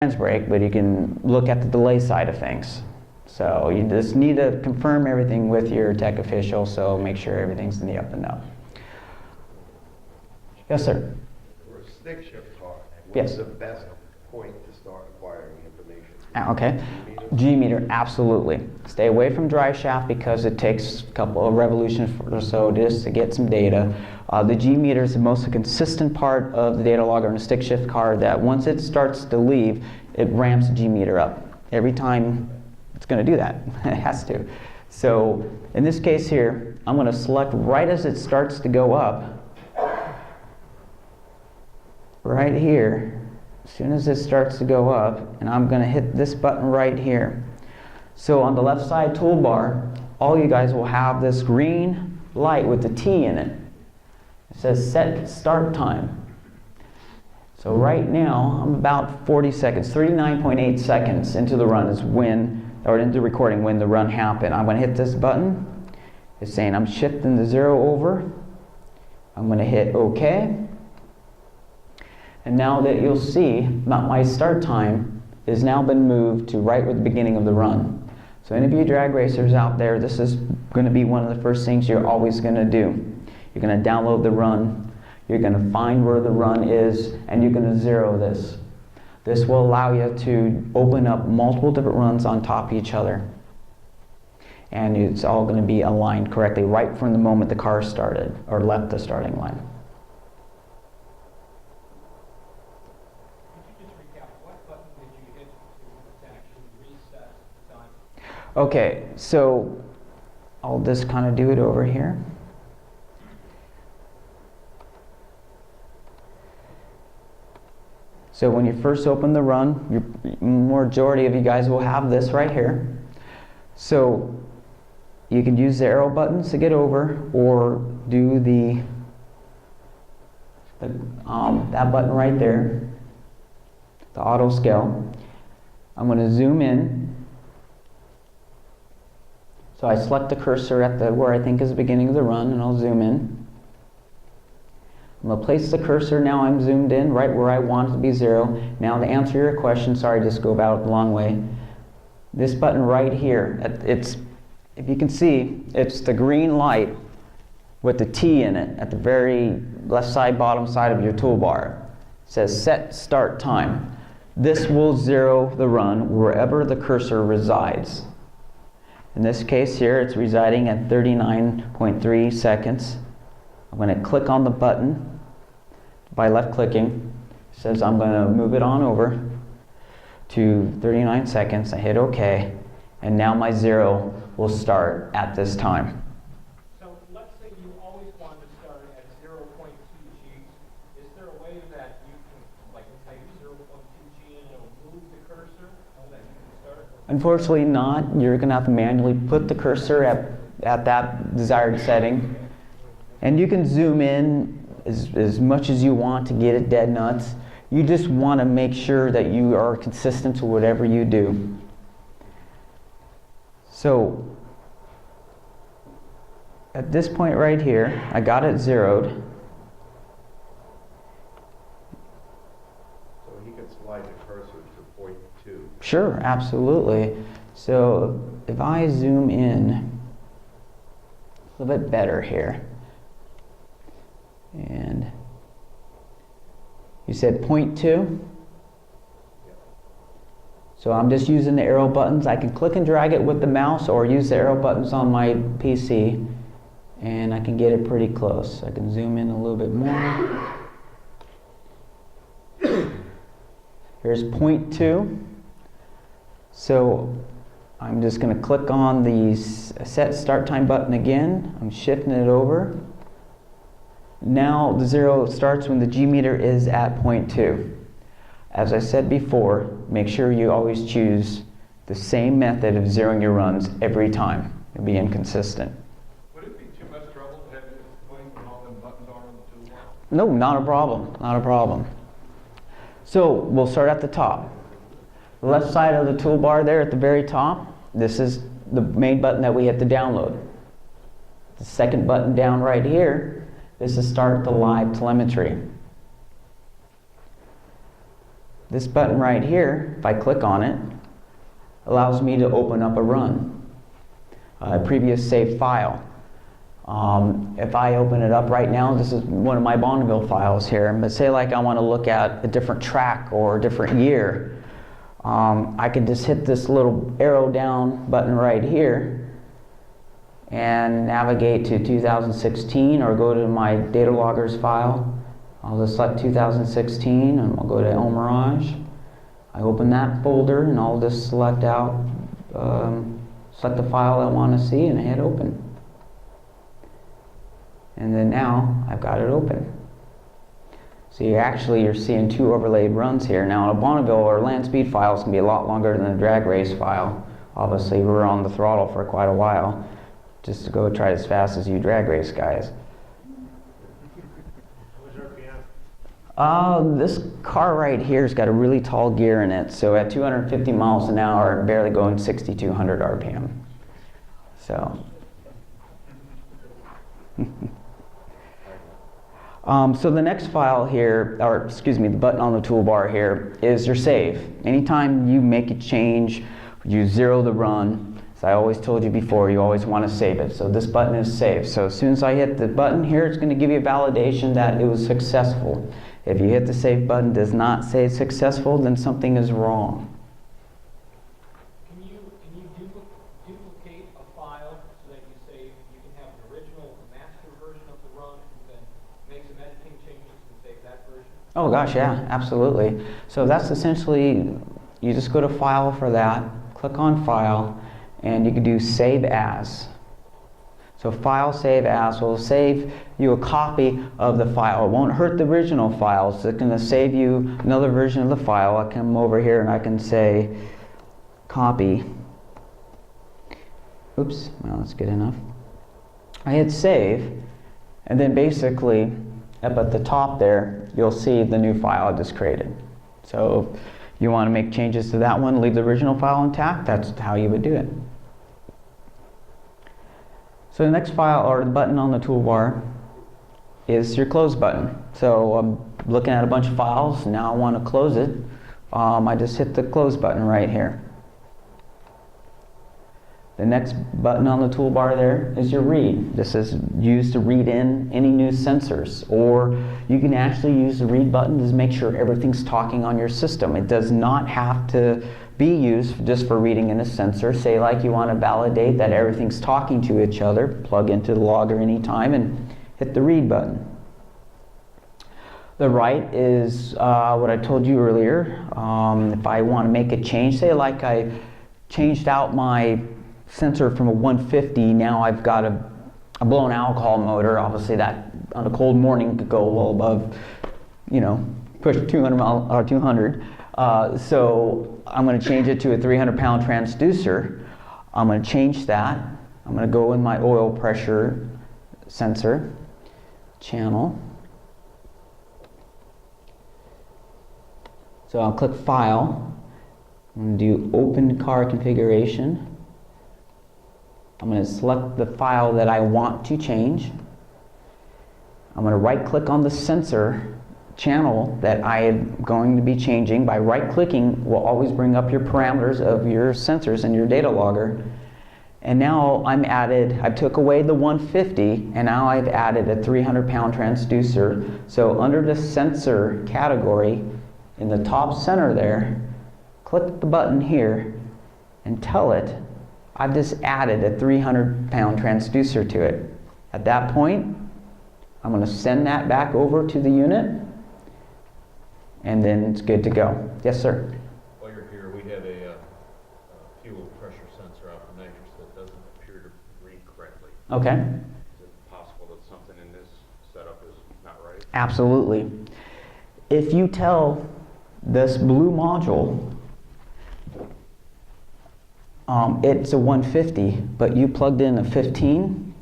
hands brake, but you can look at the delay side of things. So you just need to confirm everything with your tech official, so make sure everything's in the up and up. Yes, sir? For a stick shift car, Yes. what's the best point to start acquiring information? Okay. G-meter, absolutely. Stay away from drive shaft because it takes a couple of revolutions or so just to get some data. The G-meter is the most consistent part of the data logger in a stick shift car that once it starts to leave, it ramps the G-meter up. Every time it's going to do that. It has to. So in this case here, I'm going to select right as it starts to go up. Right here. As soon as it starts to go up, and I'm going to hit this button right here. So on the left side toolbar, all you guys will have this green light with the T in it. It says set start time. So right now, I'm about 40 seconds, 39.8 seconds into the run is when, or into the recording when the run happened. I'm going to hit this button. It's saying I'm shifting the 0 over. I'm going to hit OK. And now that you'll see, my start time has now been moved to right with the beginning of the run. So any of you drag racers out there, this is going to be one of the first things you're always going to do. You're going to download the run, you're going to find where the run is, and you're going to zero this. This will allow you to open up multiple different runs on top of each other. And it's all going to be aligned correctly right from the moment the car started or left the starting line. Okay, so I'll just kind of do it over here. So when you first open the run, majority of you guys will have this right here. So you can use the arrow buttons to get over, or do that button right there, the auto scale. I'm going to zoom in. So I select the cursor at where I think is the beginning of the run, and I'll zoom in. I'm going to place the cursor, now I'm zoomed in, right where I want it to be 0. Now to answer your question, sorry, just go about it the long way. This button right here, if you can see, it's the green light with the T in it at the very left side, bottom side of your toolbar. It says set start time. This will zero the run wherever the cursor resides. In this case here, it's residing at 39.3 seconds. I'm going to click on the button by left clicking. It says I'm going to move it on over to 39 seconds. I hit OK, and now my 0 will start at this time. So let's say you always want to start at 0.2 G. Is there a way that you can type 0.2 G and it'll move the cursor so that you can start? Unfortunately not. You're going to have to manually put the cursor at that desired setting. And you can zoom in as much as you want to get it dead nuts. You just want to make sure that you are consistent to whatever you do. So at this point right here, I got it zeroed. So he can slide the cursor to 0.2. Sure, absolutely. So if I zoom in a little bit better here, and you said 0.2? So I'm just using the arrow buttons. I can click and drag it with the mouse or use the arrow buttons on my PC, and I can get it pretty close. I can zoom in a little bit more. Here's 0.2. So I'm just going to click on the set start time button again. I'm shifting it over. Now the 0 starts when the G-meter is at 0.2. As I said before, make sure you always choose the same method of zeroing your runs every time. You'll be inconsistent. Would it be too much trouble to have it explain what all them buttons are on the toolbar? No, not a problem. Not a problem. So we'll start at the top. The left side of the toolbar there at the very top, this is the main button that we hit to download. The second button down right here is to start the live telemetry. This button right here, if I click on it, allows me to open up a run, a previous saved file. If I open it up right now, this is one of my Bonneville files here, but say like I want to look at a different track or a different year, I can just hit this little arrow down button right here and navigate to 2016 or go to my data loggers file. I'll just select 2016 and I'll go to El Mirage. I open that folder and I'll just select out, select the file I want to see and hit open. And then now I've got it open. So you're seeing two overlaid runs here. Now a Bonneville or land speed files can be a lot longer than a drag race file. Obviously we were on the throttle for quite a while just to go try as fast as you drag race guys. This car right here has got a really tall gear in it, so at 250 miles an hour, barely going 6,200 RPM. So, so the next file here, or excuse me, the button on the toolbar here is your save. Anytime you make a change, you zero the run. As I always told you before, you always want to save it. So this button is save. So as soon as I hit the button here, it's going to give you a validation that it was successful. If you hit the save button, does not say successful, then something is wrong. Can you duplicate a file so that you save, you can have the original master version of the run and then make some editing changes and save that version? Oh gosh, yeah, absolutely. So that's essentially, you just go to file for that, click on file, and you can do save as. So file save as will save you a copy of the file. It won't hurt the original files. It's going to save you another version of the file. I come over here and I can say copy. Oops, well that's good enough. I hit save, and then basically up at the top there you'll see the new file I just created. So if you want to make changes to that one, leave the original file intact, that's how you would do it. So the next file, or the button on the toolbar, is your close button. So I'm looking at a bunch of files, now I want to close it. I just hit the close button right here. The next button on the toolbar there is your read. This is used to read in any new sensors, or you can actually use the read button to make sure everything's talking on your system. It does not have to be used just for reading in a sensor. Say like you want to validate that everything's talking to each other, plug into the logger anytime and hit the read button. The right is what I told you earlier. If I want to make a change, say like I changed out my sensor from a 150, now I've got a blown alcohol motor. Obviously that on a cold morning could go well above, you know, push 200 mile or 200. So I'm going to change it to a 300-pound transducer. I'm going to change that. I'm going to go in my oil pressure sensor channel. So I'll click File. I'm going to do Open Car Configuration. I'm going to select the file that I want to change. I'm going to right-click on the sensor channel that I am going to be changing. By right-clicking will always bring up your parameters of your sensors and your data logger. And now I took away the 150 and now I've added a 300-pound transducer. So under the sensor category in the top center there, click the button here and tell it I've just added a 300-pound transducer to it. At that point, I'm going to send that back over to the unit, and then it's good to go. Yes, sir? While you're here, we have a fuel pressure sensor out from Nitrous that doesn't appear to read correctly. Okay. Is it possible that something in this setup is not right? Absolutely. If you tell this blue module it's a 150, but you plugged in a 15,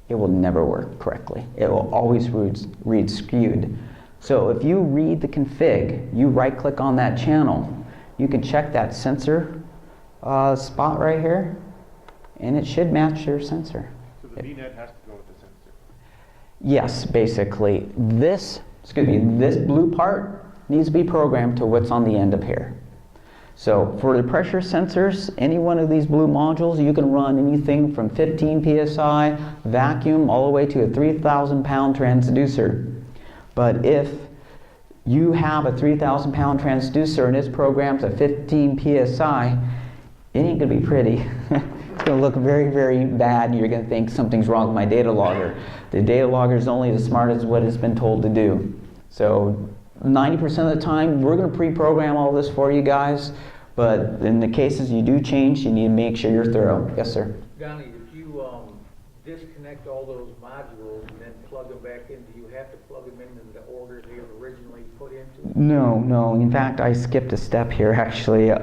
it will never work correctly. It will always read skewed. So if you read the config, you right-click on that channel, you can check that sensor spot right here, and it should match your sensor. So the VNet has to go with the sensor. Yes, basically. This blue part needs to be programmed to what's on the end of here. So for the pressure sensors, any one of these blue modules, you can run anything from 15 psi vacuum all the way to a 3,000 pound transducer. But if you have a 3,000 pound transducer and it's programmed to 15 psi, it ain't gonna be pretty. It's gonna look very, very bad, and you're gonna think something's wrong with my data logger. The data logger is only as smart as what it's been told to do. So 90% of the time, we're going to pre-program all this for you guys, but in the cases you do change, you need to make sure you're thorough. Yes, sir? Donnie, if you disconnect all those modules and then plug them back in, do you have to plug them into the order they were originally put into? No. In fact, I skipped a step here, actually. The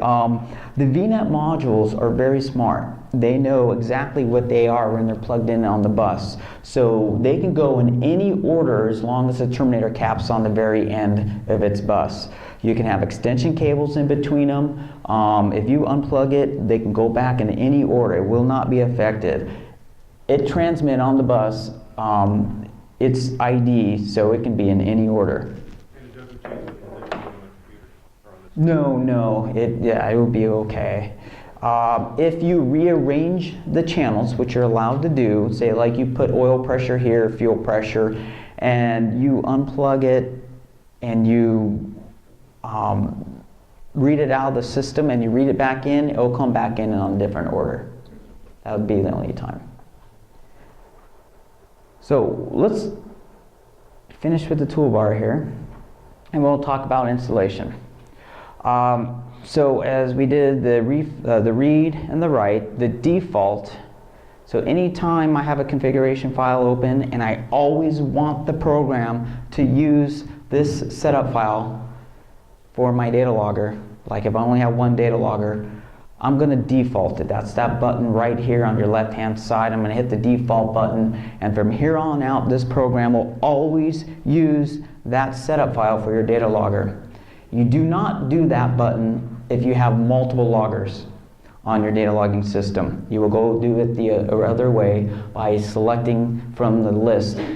VNet modules are very smart. They know exactly what they are when they're plugged in on the bus. So they can go in any order as long as the terminator cap's on the very end of its bus. You can have extension cables in between them. If you unplug it, they can go back in any order. It will not be affected. It transmits on the bus its ID, so it can be in any order. And it doesn't change the position on the computer or on the No, it will be okay. If you rearrange the channels, which you're allowed to do, say like you put oil pressure here, fuel pressure, and you unplug it and you read it out of the system and you read it back in, it'll come back in a different order. That would be the only time. So let's finish with the toolbar here, and we'll talk about installation. So as we did the read and the write, the default, so anytime I have a configuration file open and I always want the program to use this setup file for my data logger, like if I only have one data logger, I'm going to default it. That's that button right here on your left hand side. I'm going to hit the default button, and from here on out this program will always use that setup file for your data logger. You do not do that button if you have multiple loggers on your data logging system. You will go do it the other way by selecting from the list. If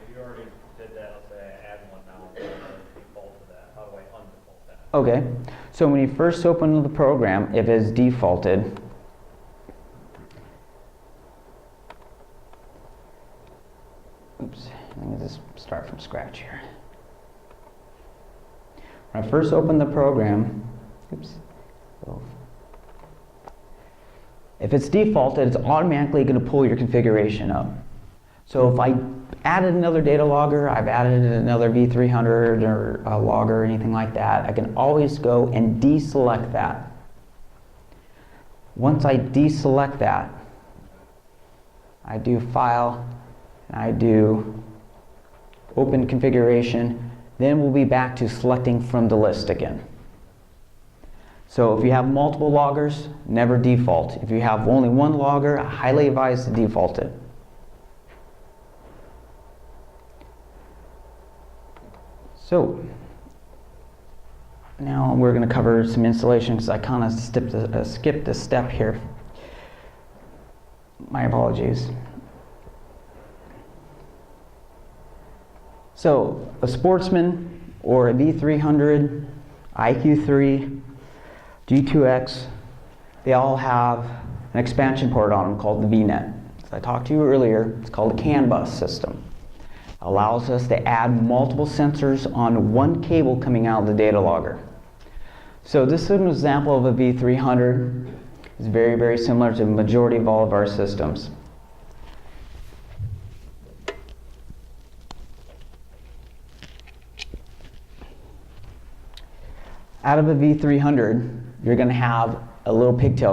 you already did that, let's say I add one now, I'm going to default to that. How do I undefault that? Okay, so when you first open the program, if it's defaulted, oops, let me just start from scratch here. When I first open the program, oops, if it's defaulted, it's automatically going to pull your configuration up. So if I added another data logger, I've added another V300 or a logger or anything like that, I can always go and deselect that. Once I deselect that, I do File, and I do Open Configuration, then we'll be back to selecting from the list again. So if you have multiple loggers, never default. If you have only one logger, I highly advise to default it. So now we're going to cover some installation because I kind of skipped a step here. My apologies. So a Sportsman or a V300, IQ3, G2X, they all have an expansion port on them called the VNet. As I talked to you earlier, it's called a CAN bus system. It allows us to add multiple sensors on one cable coming out of the data logger. So this is an example of a V300. It's very, very similar to the majority of all of our systems. Out of a V300, you're going to have a little pigtail